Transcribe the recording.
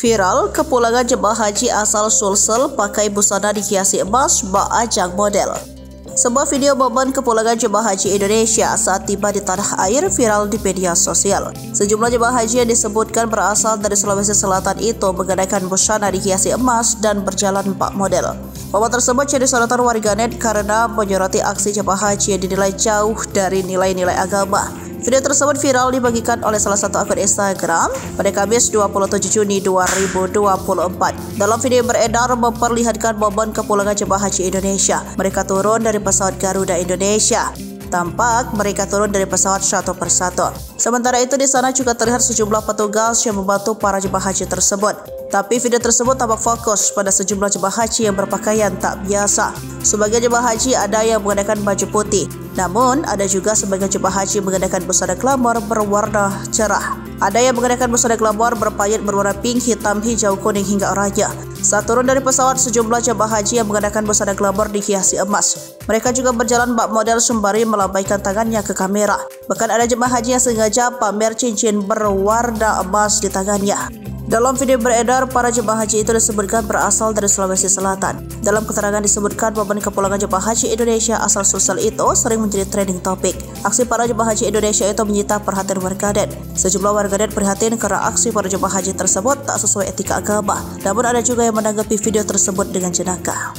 Viral, kepulangan jemaah haji asal Sulsel pakai busana dihiasi emas bak ajang model. Sebuah video momen kepulangan jemaah haji Indonesia saat tiba di tanah air viral di media sosial. Sejumlah jemaah haji yang disebutkan berasal dari Sulawesi Selatan itu mengenakan busana dihiasi emas dan berjalan bak model. Momen tersebut jadi sorotan warganet karena menyoroti aksi jemaah haji yang dinilai jauh dari nilai-nilai agama. Video tersebut viral dibagikan oleh salah satu akun Instagram pada Kamis 27 Juni 2024. Dalam video yang beredar memperlihatkan momen kepulangan jemaah haji Indonesia. Mereka turun dari pesawat Garuda Indonesia. Tampak mereka turun dari pesawat satu persatu. Sementara itu di sana juga terlihat sejumlah petugas yang membantu para jemaah haji tersebut. Tapi video tersebut tampak fokus pada sejumlah jemaah haji yang berpakaian tak biasa. Sebagian jemaah haji ada yang mengenakan baju putih, namun ada juga sebagian jemaah haji mengenakan busana glamor berwarna cerah. Ada yang mengenakan busana glamor berpayet berwarna pink, hitam, hijau, kuning hingga oranye. Saat turun dari pesawat, sejumlah jemaah haji yang mengenakan busana glamor dihiasi emas. Mereka juga berjalan bak model sembari melambaikan tangannya ke kamera. Bahkan ada jemaah haji yang sengaja pamer cincin berwarna emas di tangannya. Dalam video beredar, para jemaah haji itu disebutkan berasal dari Sulawesi Selatan. Dalam keterangan disebutkan momen kepulangan jemaah haji Indonesia asal Sulsel itu sering menjadi trending topik. Aksi para jemaah haji Indonesia itu menyita perhatian warganet. Sejumlah warganet prihatin karena aksi para jemaah haji tersebut tak sesuai etika agama. Namun ada juga yang menanggapi video tersebut dengan jenaka.